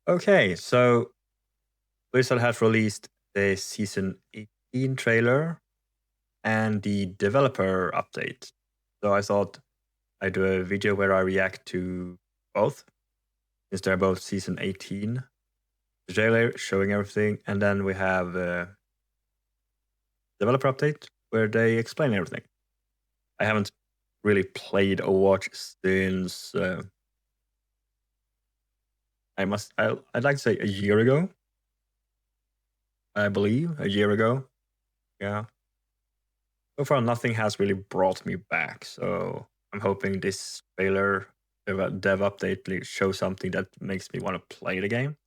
Okay, so Blizzard has released the Season 18 trailer and the developer update. So I thought I'd do a video where I react to both, since they're both Season 18. The trailer showing everything, and then we have a developer update where they explain everything. I haven't really played Overwatch since I'd like to say a year ago. I believe a year ago. Yeah. So far, nothing has really brought me back. So I'm hoping this trailer dev update shows something that makes me want to play the game.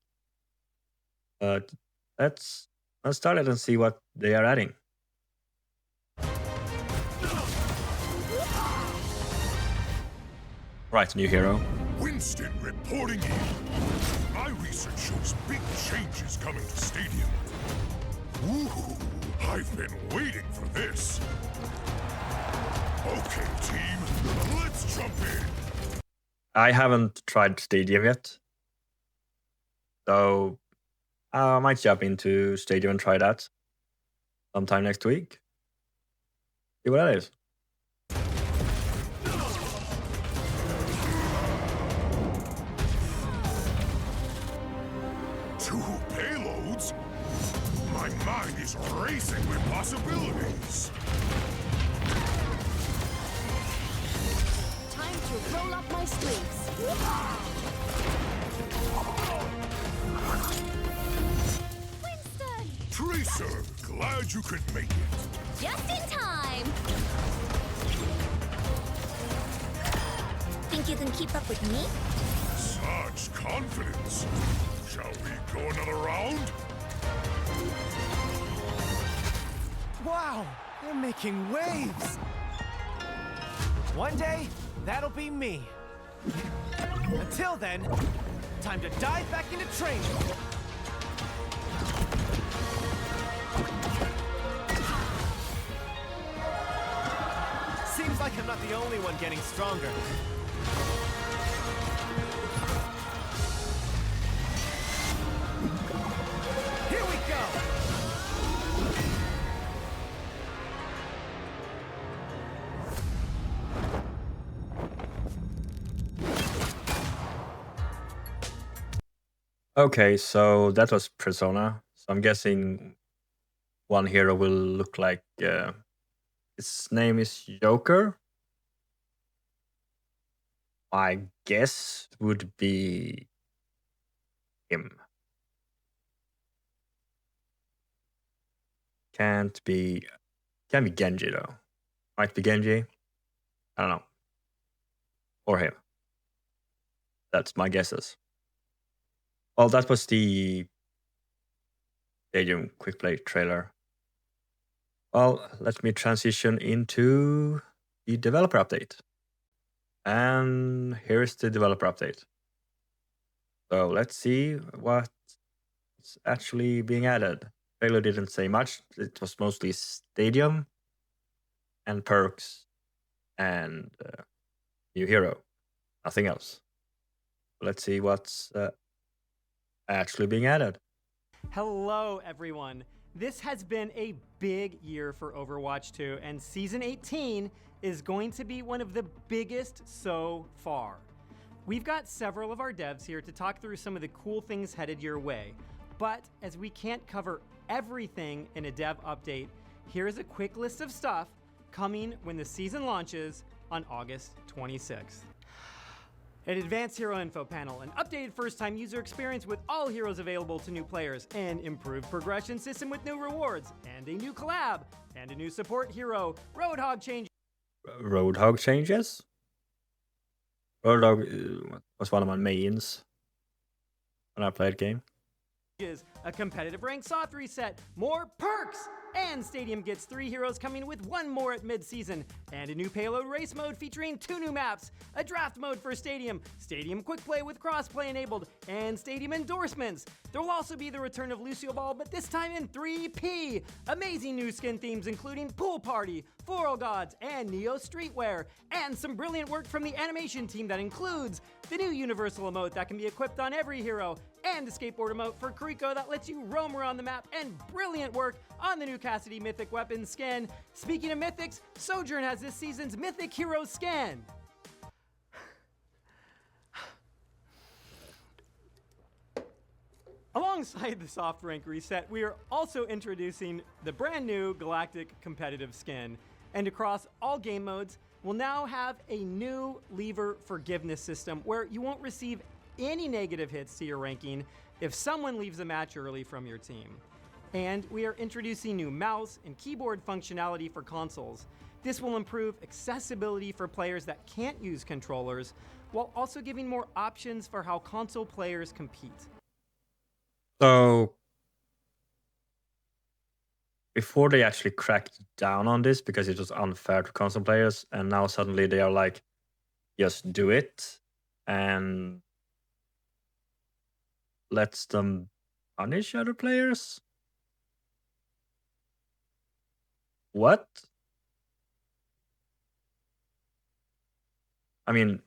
But let's start it and see what they are adding. Right, new hero. Winston reporting in. My research shows big changes coming to Stadium. Ooh, I've been waiting for this. Okay, team, let's jump in. I haven't tried Stadium yet. So I might jump into Stadium and try that sometime next week. See what that is. Two payloads? My mind is racing with possibilities. Time to roll up my sleeves. Winston! Tracer, glad you could make it. Just in time! Think you can keep up with me? Such confidence. Shall we go another round? Wow, they're making waves! One day, that'll be me. Until then, time to dive back into training. Seems like I'm not the only one getting stronger. Here we go! Okay, so that was Persona. So I'm guessing one hero will look like his name is Joker. I guess would be him. Can't be Genji though. Might be Genji. I don't know. Or him. That's my guesses. Well, that was the Stadium Quick Play trailer. Well, let me transition into the developer update. And here's the developer update. So let's see what's actually being added. Trailer didn't say much. It was mostly Stadium and perks and new hero. Nothing else. Let's see what's actually being added. Hello, everyone. This has been a big year for Overwatch 2, and Season 18 is going to be one of the biggest so far. We've got several of our devs here to talk through some of the cool things headed your way, but as we can't cover everything in a dev update, here's a quick list of stuff coming when the season launches on August 26th. An advanced hero info panel, an updated first-time user experience with all heroes available to new players, an improved progression system with new rewards, and a new collab, and a new support hero, Roadhog changes. Roadhog changes? Roadhog was one of my mains when I played game. a competitive rank soft reset, more perks, and Stadium gets 3 heroes coming with 1 more at mid-season, and a new payload race mode featuring 2 new maps, a draft mode for Stadium, Stadium Quick Play with crossplay enabled, and Stadium endorsements. There will also be the return of Lucio Ball, but this time in 3P. Amazing new skin themes including Pool Party, Floral Gods, and Neo Streetwear, and some brilliant work from the animation team that includes the new universal emote that can be equipped on every hero, and a skateboard emote for Kuriko that lets you roam around the map, and brilliant work on the new Cassidy Mythic Weapon skin. Speaking of Mythics, Sojourn has this season's Mythic Hero skin. Alongside the soft rank reset, we are also introducing the brand new Galactic Competitive skin. And across all game modes, we'll now have a new lever forgiveness system where you won't receive any negative hits to your ranking if someone leaves a match early from your team. And we are introducing new mouse and keyboard functionality for consoles. This will improve accessibility for players that can't use controllers, while also giving more options for how console players compete. So before they actually cracked down on this because it was unfair to console players, and now suddenly they are like, just do it and lets them punish other players? What? I mean,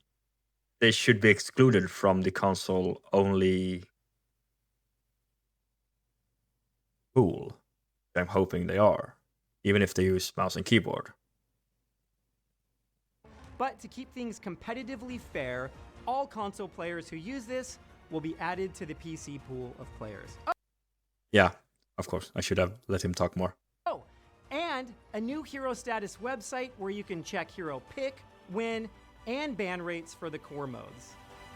they should be excluded from the console only pool. I'm hoping they are, even if they use mouse and keyboard. But to keep things competitively fair, all console players who use this will be added to the PC pool of players. Yeah, of course. I should have let him talk more. Oh, and a new hero status website where you can check hero pick, win, and ban rates for the core modes.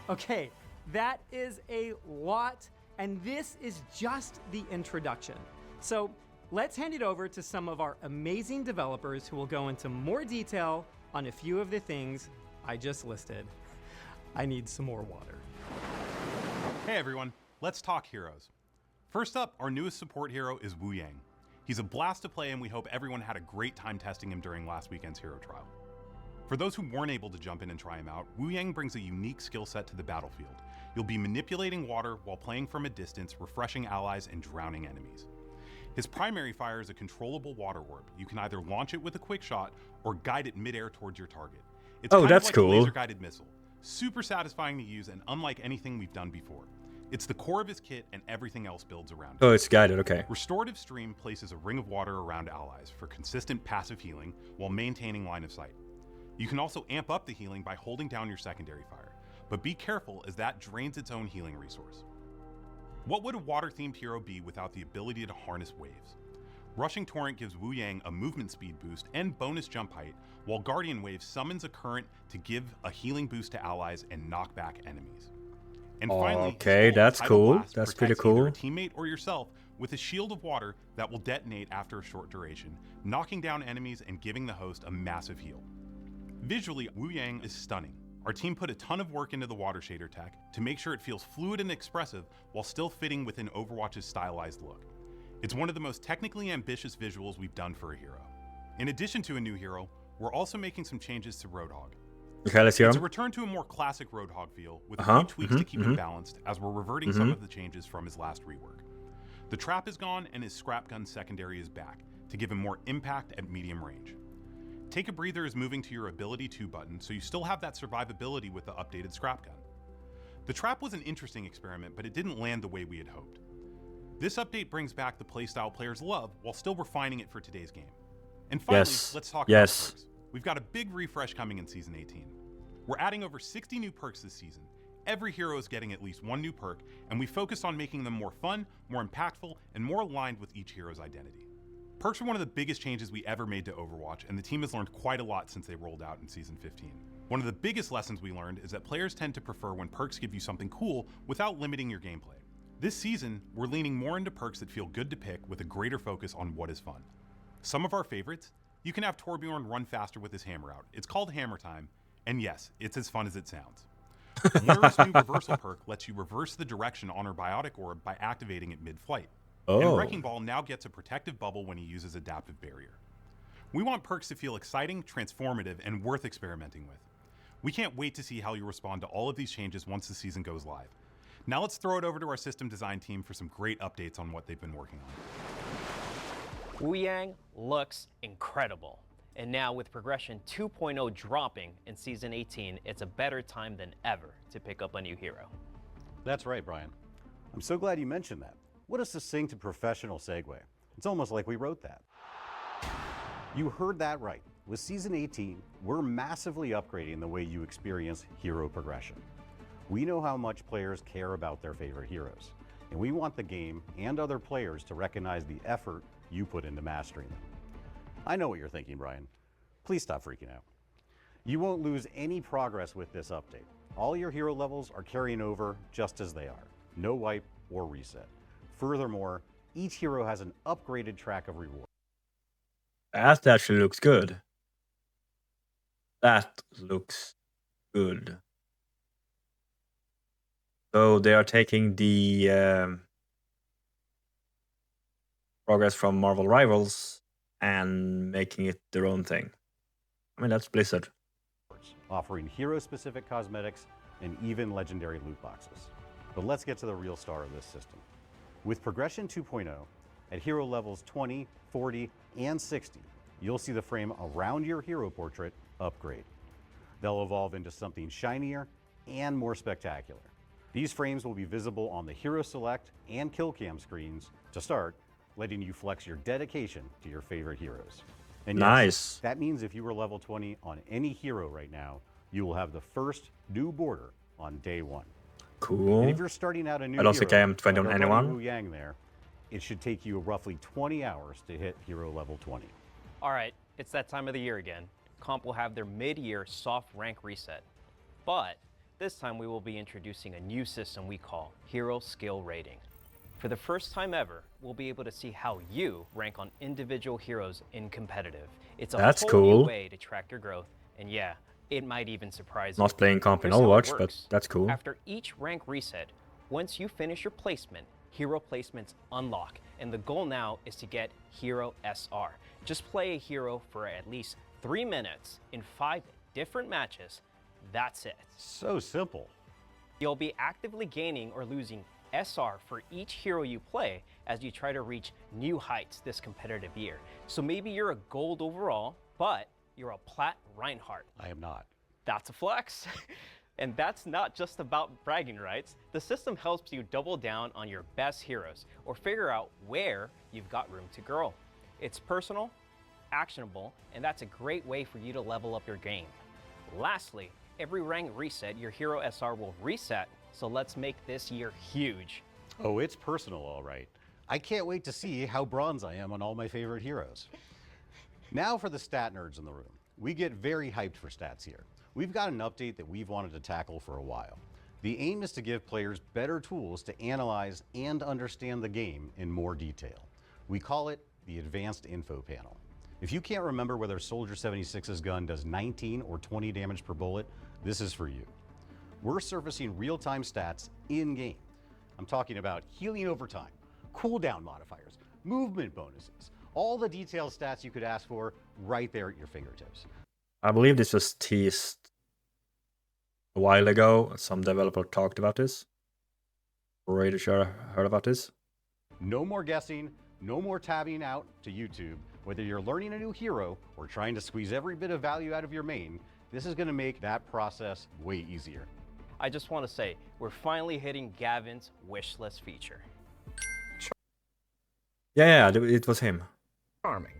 Okay, that is a lot, and this is just the introduction. So let's hand it over to some of our amazing developers who will go into more detail on a few of the things I just listed. I need some more water. Hey everyone, let's talk heroes. First up, our newest support hero is Wu Yang. He's a blast to play and we hope everyone had a great time testing him during last weekend's hero trial. For those who weren't able to jump in and try him out, Wu Yang brings a unique skill set to the battlefield. You'll be manipulating water while playing from a distance, refreshing allies and drowning enemies. His primary fire is a controllable water orb. You can either launch it with a quick shot or guide it midair towards your target. It's kind that's of like cool. a laser-guided missile. Super satisfying to use and unlike anything we've done before. It's the core of his kit and everything else builds around it. Oh, it's guided, okay. Restorative Stream places a ring of water around allies for consistent passive healing while maintaining line of sight. You can also amp up the healing by holding down your secondary fire, but be careful as that drains its own healing resource. What would a water-themed hero be without the ability to harness waves? Rushing Torrent gives Wu Yang a movement speed boost and bonus jump height, while Guardian Wave summons a current to give a healing boost to allies and knock back enemies. And finally, okay, that's Tidal cool. Blast That's pretty protects either cool. a teammate or yourself with a shield of water that will detonate after a short duration, knocking down enemies and giving the host a massive heal. Visually, Wu Yang is stunning. Our team put a ton of work into the water shader tech to make sure it feels fluid and expressive while still fitting within Overwatch's stylized look. It's one of the most technically ambitious visuals we've done for a hero. In addition to a new hero, we're also making some changes to Roadhog. Okay, let's hear It's a him. return to a more classic Roadhog feel with a few tweaks to keep him balanced as we're reverting some of the changes from his last rework. The trap is gone and his scrap gun secondary is back to give him more impact at medium range. Take a Breather is moving to your ability 2 button so you still have that survivability with the updated scrap gun. The trap was an interesting experiment, but it didn't land the way we had hoped. This update brings back the playstyle players love while still refining it for today's game. And finally, let's talk about perks. We've got a big refresh coming in Season 18. We're adding over 60 new perks this season. Every hero is getting at least one new perk, and we focused on making them more fun, more impactful, and more aligned with each hero's identity. Perks are one of the biggest changes we ever made to Overwatch, and the team has learned quite a lot since they rolled out in Season 15. One of the biggest lessons we learned is that players tend to prefer when perks give you something cool without limiting your gameplay. This season, we're leaning more into perks that feel good to pick with a greater focus on what is fun. Some of our favorites: you can have Torbjorn run faster with his hammer out. It's called Hammer Time, and yes, it's as fun as it sounds. Lyra's new reversal perk lets you reverse the direction on her biotic orb by activating it mid-flight. And Oh. Wrecking Ball now gets a protective bubble when he uses Adaptive Barrier. We want perks to feel exciting, transformative, and worth experimenting with. We can't wait to see how you respond to all of these changes once the season goes live. Now let's throw it over to our system design team for some great updates on what they've been working on. Wu Yang looks incredible. And now with Progression 2.0 dropping in Season 18, it's a better time than ever to pick up a new hero. That's right, Brian. I'm so glad you mentioned that. What a succinct and professional segue. It's almost like we wrote that. You heard that right. With Season 18, we're massively upgrading the way you experience hero progression. We know how much players care about their favorite heroes, and we want the game and other players to recognize the effort you put into mastering them. I know what you're thinking, Brian. Please stop freaking out. You won't lose any progress with this update. All your hero levels are carrying over just as they are. No wipe or reset. Furthermore, each hero has an upgraded track of rewards. That actually looks good. That looks good. So they are taking the progress from Marvel Rivals and making it their own thing. I mean, that's Blizzard. Offering hero-specific cosmetics and even legendary loot boxes. But let's get to the real star of this system. With Progression 2.0, at hero levels 20, 40, and 60, you'll see the frame around your hero portrait upgrade. They'll evolve into something shinier and more spectacular. These frames will be visible on the Hero Select and Kill Cam screens to start, letting you flex your dedication to your favorite heroes. And yes, Nice. that means if you were level 20 on any hero right now, you will have the first new border on day one. Cool. And if you're starting out a new I don't think I hero, am 20 on like our buddy anyone. Wu Yang there, it should take you roughly 20 hours to hit hero level 20. All right, it's that time of the year again. Comp will have their mid-year soft rank reset. But this time we will be introducing a new system we call Hero Skill Rating. For the first time ever, we'll be able to see how you rank on individual heroes in competitive. It's a That's whole cool. new way to track your growth, and yeah, it might even surprise you. Not playing comp in Here's how it Overwatch, but works. that's cool. After each rank reset, once you finish your placement, hero placements unlock, and the goal now is to get Hero SR. Just play a hero for at least 3 minutes in 5 different matches. That's it. So simple. You'll be actively gaining or losing SR for each hero you play as you try to reach new heights this competitive year. So maybe you're a gold overall, but you're a plat Reinhardt. I am not. That's a flex. And that's not just about bragging rights. The system helps you double down on your best heroes or figure out where you've got room to grow. It's personal, actionable, and that's a great way for you to level up your game. Lastly, every rank reset, your hero SR will reset, so let's make this year huge. Oh, it's personal, all right. I can't wait to see how bronze I am on all my favorite heroes. Now for the stat nerds in the room. We get very hyped for stats here. We've got an update that we've wanted to tackle for a while. The aim is to give players better tools to analyze and understand the game in more detail. We call it the Advanced Info Panel. If you can't remember whether Soldier 76's gun does 19 or 20 damage per bullet, this is for you. We're surfacing real-time stats in-game. I'm talking about healing over time, cooldown modifiers, movement bonuses, all the detailed stats you could ask for right there at your fingertips. I believe this was teased a while ago. Some developer talked about this. Already sure heard about this. No more guessing, no more tabbing out to YouTube. Whether you're learning a new hero or trying to squeeze every bit of value out of your main, this is going to make that process way easier. I just want to say, we're finally hitting Gavin's wish list feature. Yeah, it was him. Charming.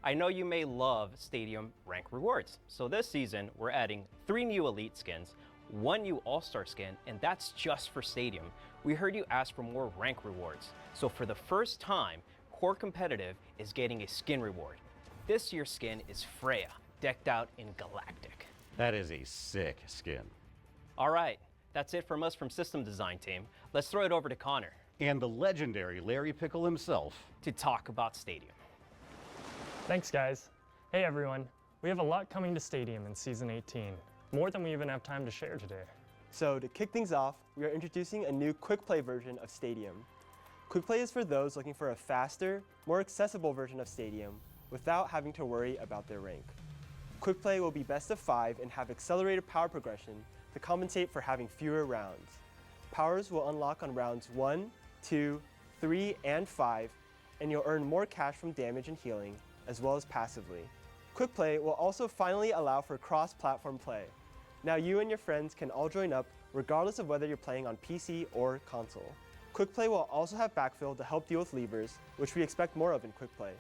I know you may love Stadium rank rewards, so this season we're adding 3 new Elite skins, 1 new All-Star skin, and that's just for Stadium. We heard you ask for more rank rewards, so for the first time, Core Competitive is getting a skin reward. This year's skin is Freya, decked out in Galactic. That is a sick skin. All right, that's it from us from System Design Team. Let's throw it over to Connor And the legendary Larry Pickle himself. to talk about Stadium. Thanks, guys. Hey, everyone. We have a lot coming to Stadium in Season 18, more than we even have time to share today. So to kick things off, we are introducing a new quick play version of Stadium. Quick play is for those looking for a faster, more accessible version of Stadium without having to worry about their rank. Quick play will be best of 5 and have accelerated power progression to compensate for having fewer rounds. Powers will unlock on rounds 1, 2, 3, and 5, and you'll earn more cash from damage and healing, as well as passively. Quick play will also finally allow for cross-platform play. Now you and your friends can all join up regardless of whether you're playing on PC or console. Quick play will also have backfill to help deal with levers, which we expect more of in quick play.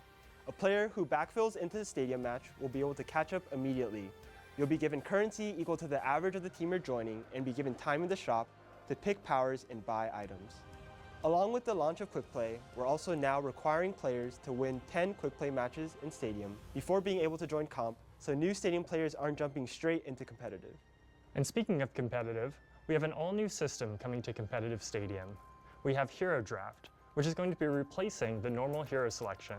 A player who backfills into the stadium match will be able to catch up immediately. You'll be given currency equal to the average of the team you're joining and be given time in the shop to pick powers and buy items. Along with the launch of Quick Play, we're also now requiring players to win 10 Quick Play matches in Stadium before being able to join comp, so new Stadium players aren't jumping straight into competitive. And speaking of competitive, we have an all-new system coming to competitive Stadium. We have Hero Draft, which is going to be replacing the normal hero selection.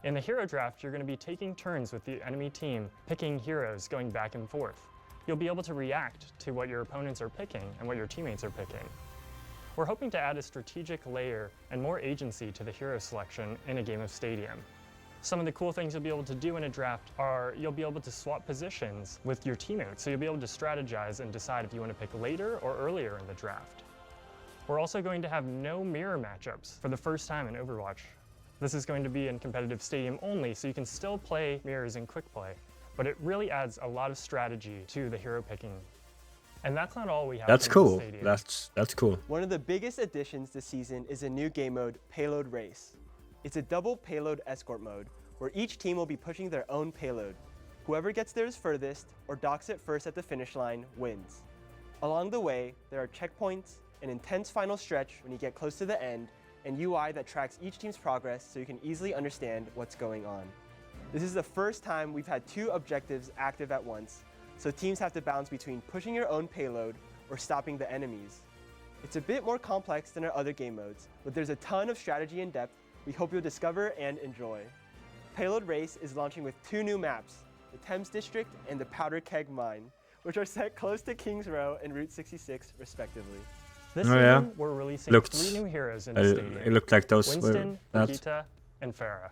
In the Hero Draft, you're going to be taking turns with the enemy team, picking heroes going back and forth. You'll be able to react to what your opponents are picking and what your teammates are picking. We're hoping to add a strategic layer and more agency to the hero selection in a game of Stadium. Some of the cool things you'll be able to do in a draft are you'll be able to swap positions with your teammates, so you'll be able to strategize and decide if you want to pick later or earlier in the draft. We're also going to have no mirror matchups for the first time in Overwatch. This is going to be in competitive Stadium only, so you can still play mirrors in quick play, but it really adds a lot of strategy to the hero picking. And that's not all we have. That's cool. That's cool. One of the biggest additions this season is a new game mode, Payload Race. It's a double payload escort mode, where each team will be pushing their own payload. Whoever gets theirs furthest, or docks it first at the finish line, wins. Along the way, there are checkpoints, an intense final stretch when you get close to the end, and UI that tracks each team's progress so you can easily understand what's going on. This is the first time we've had 2 objectives active at once, so teams have to balance between pushing your own payload or stopping the enemies. It's a bit more complex than our other game modes, but there's a ton of strategy and depth we hope you'll discover and enjoy. Payload Race is launching with 2 new maps, the Thames District and the Powder Keg Mine, which are set close to Kings Row and Route 66 respectively. This season, we're releasing 3 new heroes in the Stadium. It looked like those Winston, were Nikita, and Pharah.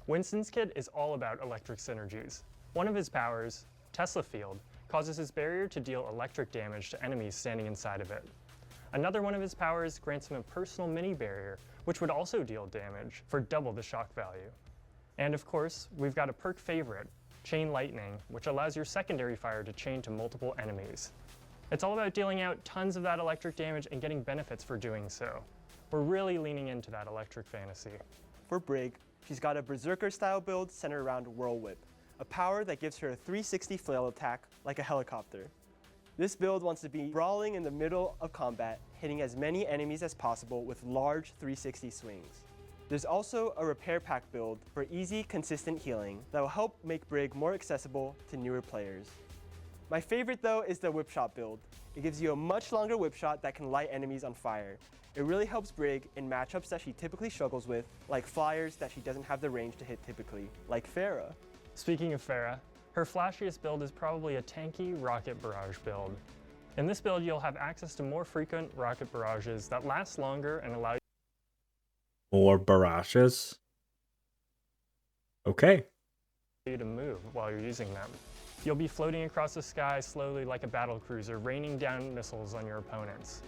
Winston's kit is all about electric synergies. One of his powers, Tesla Field, causes his barrier to deal electric damage to enemies standing inside of it. Another one of his powers grants him a personal mini barrier, which would also deal damage for double the shock value. And of course, we've got a perk favorite, Chain Lightning, which allows your secondary fire to chain to multiple enemies. It's all about dealing out tons of that electric damage and getting benefits for doing so. We're really leaning into that electric fantasy. For Brig, she's got a Berserker-style build centered around Whirl Whip, a power that gives her a 360 flail attack like a helicopter. This build wants to be brawling in the middle of combat, hitting as many enemies as possible with large 360 swings. There's also a repair pack build for easy, consistent healing that will help make Brig more accessible to newer players. My favorite though is the whip shot build. It gives you a much longer whip shot that can light enemies on fire. It really helps Brig in matchups that she typically struggles with, like flyers that she doesn't have the range to hit typically, like Pharah. Speaking of Pharah, her flashiest build is probably a tanky rocket barrage build. In this build, you'll have access to more frequent rocket barrages that last longer and allow more barrages. Okay. you to move while you're using them. You'll be floating across the sky slowly like a battle cruiser, raining down missiles on your opponents.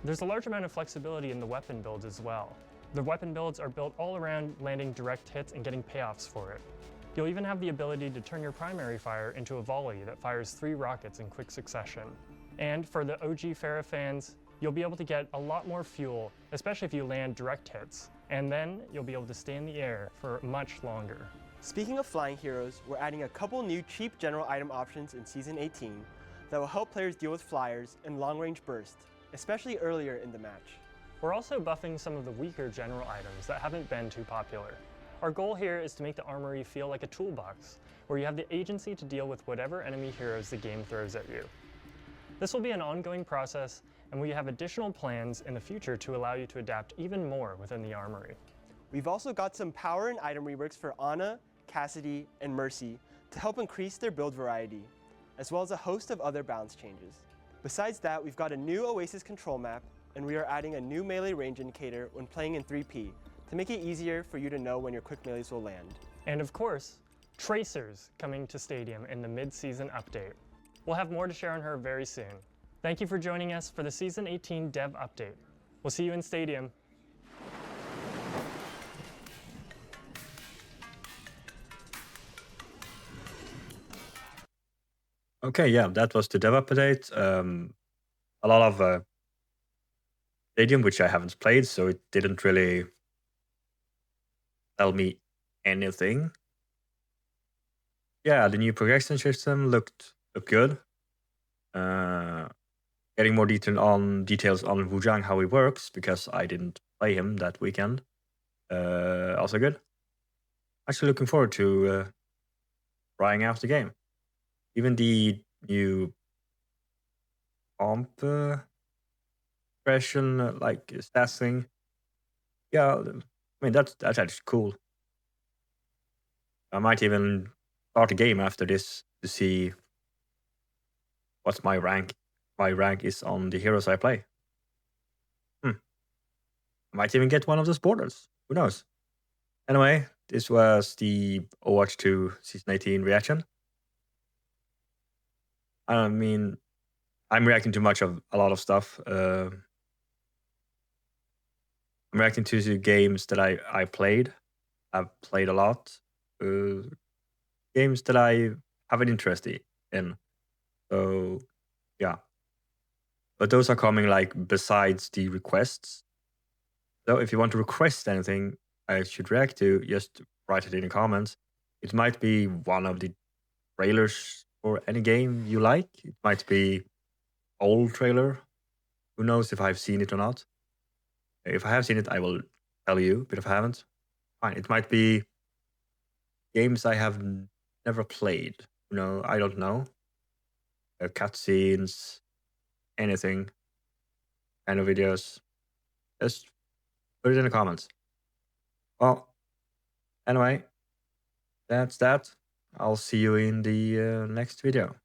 There's a large amount of flexibility in the weapon builds as well. The weapon builds are built all around landing direct hits and getting payoffs for it. You'll even have the ability to turn your primary fire into a volley that fires 3 rockets in quick succession. And for the OG Pharah fans, you'll be able to get a lot more fuel, especially if you land direct hits. And then you'll be able to stay in the air for much longer. Speaking of flying heroes, we're adding a couple new cheap general item options in Season 18 that will help players deal with flyers and long-range burst, especially earlier in the match. We're also buffing some of the weaker general items that haven't been too popular. Our goal here is to make the armory feel like a toolbox, where you have the agency to deal with whatever enemy heroes the game throws at you. This will be an ongoing process, and we have additional plans in the future to allow you to adapt even more within the armory. We've also got some power and item reworks for Ana, Cassidy, and Mercy to help increase their build variety, as well as a host of other balance changes. Besides that, we've got a new Oasis control map, and we are adding a new melee range indicator when playing in 3P to make it easier for you to know when your quick melees will land. And of course, Tracers coming to Stadium in the mid-season update. We'll have more to share on her very soon. Thank you for joining us for the Season 18 Dev Update. We'll see you in Stadium. Okay, yeah, that was the dev update. A lot of Stadium, which I haven't played, so it didn't really tell me anything. Yeah, the new progression system looked good. Getting more details on Wuzhang, how he works, because I didn't play him that weekend. Also good. Actually looking forward to trying out the game. Even the new comp progression, like stats thing. Yeah, I mean that's actually cool. I might even start a game after this to see what's my rank. My rank is on the heroes I play. I might even get one of those borders. Who knows? Anyway, this was the Overwatch 2 Season 18 reaction. I mean, I'm reacting to a lot of stuff. I'm reacting to the games that I played. I've played a lot. Games that I have an interest in. So, yeah. But those are coming like besides the requests. So if you want to request anything I should react to, just write it in the comments. It might be one of the trailers for any game you like. It might be old trailer. Who knows if I've seen it or not. If I have seen it, I will tell you. But if I haven't, fine. It might be games I have never played. I don't know. Cutscenes, anything, kind of videos. Just put it in the comments. Well, anyway, that's that. I'll see you in the next video.